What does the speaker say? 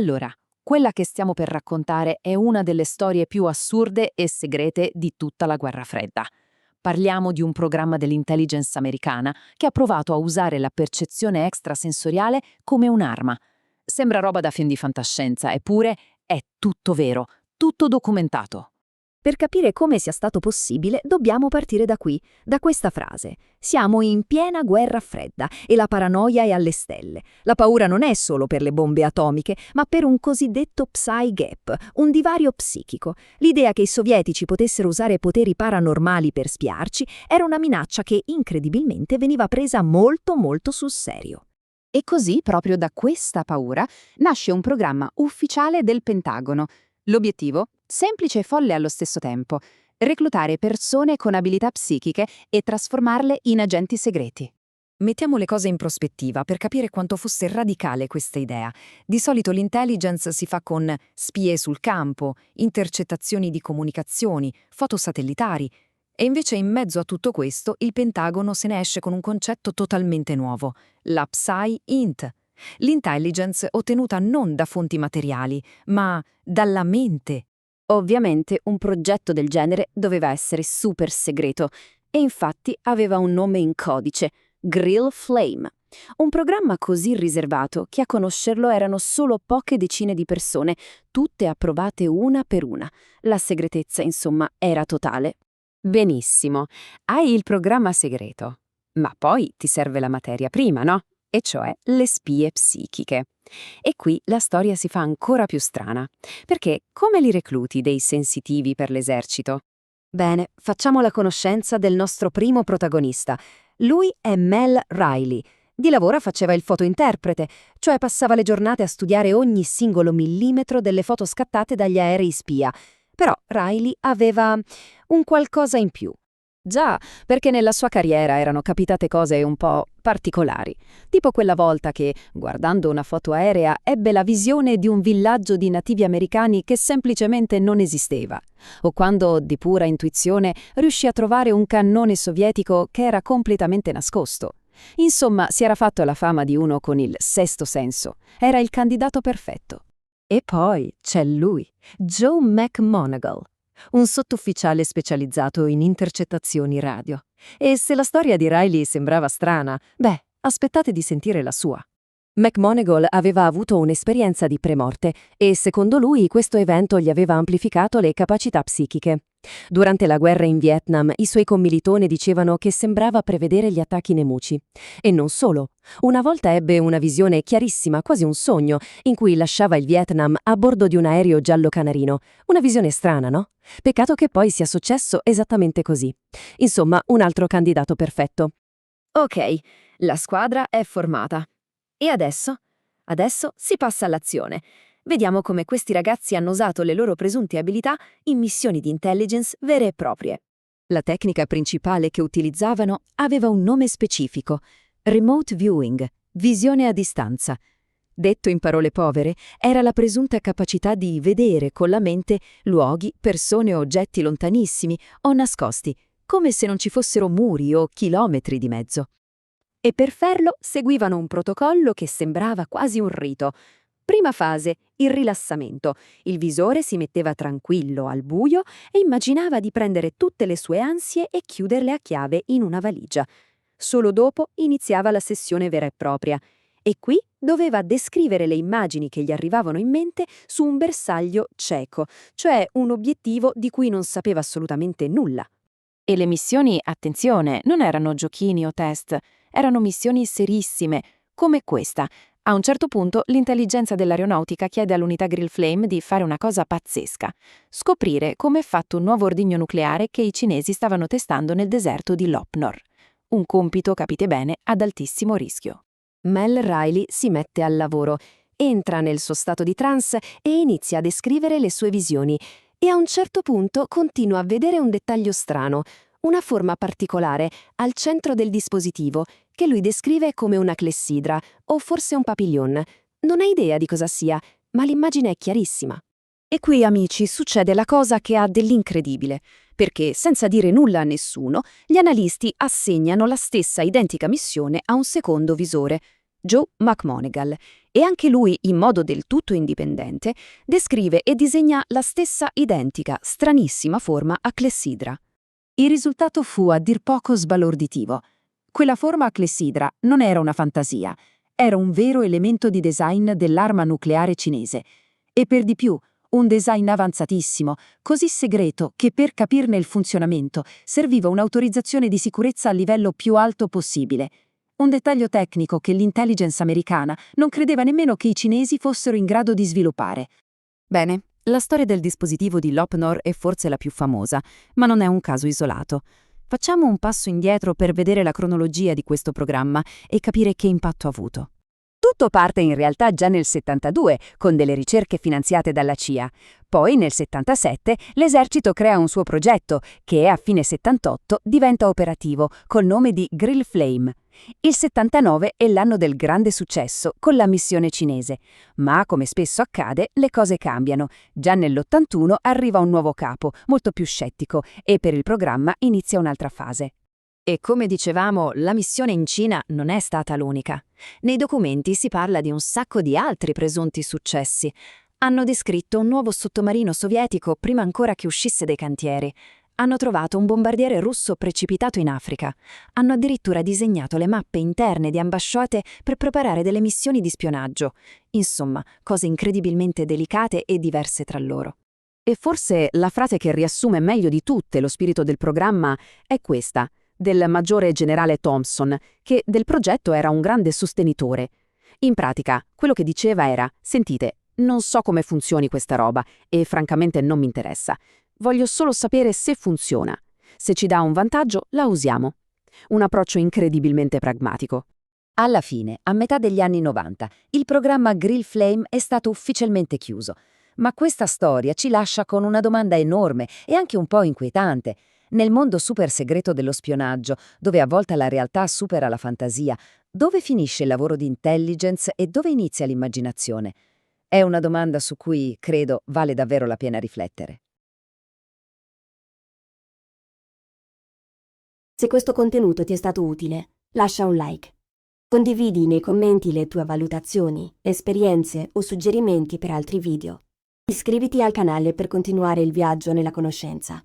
Allora, quella che stiamo per raccontare è una delle storie più assurde e segrete di tutta la Guerra Fredda. Parliamo di un programma dell'intelligence americana che ha provato a usare la percezione extrasensoriale come un'arma. Sembra roba da film di fantascienza, eppure è tutto vero, tutto documentato. Per capire come sia stato possibile, dobbiamo partire da qui, da questa frase. Siamo in piena guerra fredda e la paranoia è alle stelle. La paura non è solo per le bombe atomiche, ma per un cosiddetto Psy Gap, un divario psichico. L'idea che i sovietici potessero usare poteri paranormali per spiarci era una minaccia che, incredibilmente, veniva presa molto sul serio. E così, proprio da questa paura, nasce un programma ufficiale del Pentagono. L'obiettivo? Semplice e folle allo stesso tempo: reclutare persone con abilità psichiche e trasformarle in agenti segreti. Mettiamo le cose in prospettiva per capire quanto fosse radicale questa idea. Di solito l'intelligence si fa con spie sul campo, intercettazioni di comunicazioni, foto satellitari. E invece in mezzo a tutto questo il Pentagono se ne esce con un concetto totalmente nuovo: la Psy-Int. L'intelligence ottenuta non da fonti materiali, ma dalla mente. Ovviamente un progetto del genere doveva essere super segreto e infatti aveva un nome in codice, Grill Flame. Un programma così riservato che a conoscerlo erano solo poche decine di persone, tutte approvate una per una. La segretezza, insomma, era totale. Benissimo, hai il programma segreto, ma poi ti serve la materia prima, no? E cioè le spie psichiche. E qui la storia si fa ancora più strana, perché come li recluti dei sensitivi per l'esercito? Bene, facciamo la conoscenza del nostro primo protagonista. Lui è Mel Riley. Di lavoro faceva il fotointerprete, cioè passava le giornate a studiare ogni singolo millimetro delle foto scattate dagli aerei spia. Però Riley aveva un qualcosa in più. Già, perché nella sua carriera erano capitate cose un po' particolari, tipo quella volta che, guardando una foto aerea, ebbe la visione di un villaggio di nativi americani che semplicemente non esisteva, o quando, di pura intuizione, riuscì a trovare un cannone sovietico che era completamente nascosto. Insomma, si era fatto la fama di uno con il sesto senso. Era il candidato perfetto. E poi c'è lui, Joe McMoneagle, un sottufficiale specializzato in intercettazioni radio. E se la storia di Riley sembrava strana, aspettate di sentire la sua. McMoneagle aveva avuto un'esperienza di premorte e secondo lui questo evento gli aveva amplificato le capacità psichiche. Durante la guerra in Vietnam i suoi commilitoni dicevano che sembrava prevedere gli attacchi nemici. E non solo. Una volta ebbe una visione chiarissima, quasi un sogno, in cui lasciava il Vietnam a bordo di un aereo giallo canarino. Una visione strana, no? Peccato che poi sia successo esattamente così. Insomma, un altro candidato perfetto. Ok, la squadra è formata. E adesso? Adesso si passa all'azione. Vediamo come questi ragazzi hanno usato le loro presunte abilità in missioni di intelligence vere e proprie. La tecnica principale che utilizzavano aveva un nome specifico: remote viewing, visione a distanza. Detto in parole povere, era la presunta capacità di vedere con la mente luoghi, persone o oggetti lontanissimi o nascosti, come se non ci fossero muri o chilometri di mezzo. E per farlo seguivano un protocollo che sembrava quasi un rito. Prima fase, il rilassamento. Il visore si metteva tranquillo al buio e immaginava di prendere tutte le sue ansie e chiuderle a chiave in una valigia. Solo dopo iniziava la sessione vera e propria. E qui doveva descrivere le immagini che gli arrivavano in mente su un bersaglio cieco, cioè un obiettivo di cui non sapeva assolutamente nulla. E le missioni, attenzione, non erano giochini o test, erano missioni serissime, come questa. A un certo punto l'intelligenza dell'aeronautica chiede all'unità Grill Flame di fare una cosa pazzesca: scoprire come è fatto un nuovo ordigno nucleare che i cinesi stavano testando nel deserto di Lopnor. Un compito, capite bene, ad altissimo rischio. Mel Riley si mette al lavoro, entra nel suo stato di trance e inizia a descrivere le sue visioni. E a un certo punto continua a vedere un dettaglio strano, una forma particolare al centro del dispositivo, che lui descrive come una clessidra o forse un papillon. Non ha idea di cosa sia, ma l'immagine è chiarissima. E qui, amici, succede la cosa che ha dell'incredibile, perché senza dire nulla a nessuno, gli analisti assegnano la stessa identica missione a un secondo visore. Joe McMoneagle, e anche lui, in modo del tutto indipendente, descrive e disegna la stessa identica, stranissima forma a clessidra. Il risultato fu a dir poco sbalorditivo. Quella forma a clessidra non era una fantasia, era un vero elemento di design dell'arma nucleare cinese. E per di più, un design avanzatissimo, così segreto che per capirne il funzionamento serviva un'autorizzazione di sicurezza a livello più alto possibile. Un dettaglio tecnico che l'intelligence americana non credeva nemmeno che i cinesi fossero in grado di sviluppare. Bene, la storia del dispositivo di Lopnor è forse la più famosa, ma non è un caso isolato. Facciamo un passo indietro per vedere la cronologia di questo programma e capire che impatto ha avuto. Tutto parte in realtà già nel 72, con delle ricerche finanziate dalla CIA. Poi, nel 77, l'esercito crea un suo progetto, che a fine 78 diventa operativo, col nome di Grill Flame. Il 79 è l'anno del grande successo, con la missione cinese. Ma, come spesso accade, le cose cambiano. Già nell'81 arriva un nuovo capo, molto più scettico, e per il programma inizia un'altra fase. E come dicevamo, la missione in Cina non è stata l'unica. Nei documenti si parla di un sacco di altri presunti successi. Hanno descritto un nuovo sottomarino sovietico prima ancora che uscisse dai cantieri. Hanno trovato un bombardiere russo precipitato in Africa. Hanno addirittura disegnato le mappe interne di ambasciate per preparare delle missioni di spionaggio. Insomma, cose incredibilmente delicate e diverse tra loro. E forse la frase che riassume meglio di tutte lo spirito del programma è questa, del maggiore generale Thompson, che del progetto era un grande sostenitore. In pratica, quello che diceva era: sentite, non so come funzioni questa roba e francamente non mi interessa. Voglio solo sapere se funziona. Se ci dà un vantaggio, la usiamo. Un approccio incredibilmente pragmatico. Alla fine, a metà degli anni 90, il programma Grill Flame è stato ufficialmente chiuso. Ma questa storia ci lascia con una domanda enorme e anche un po' inquietante. Nel mondo super segreto dello spionaggio, dove a volte la realtà supera la fantasia, dove finisce il lavoro di intelligence e dove inizia l'immaginazione? È una domanda su cui, credo, vale davvero la pena riflettere. Se questo contenuto ti è stato utile, lascia un like. Condividi nei commenti le tue valutazioni, esperienze o suggerimenti per altri video. Iscriviti al canale per continuare il viaggio nella conoscenza.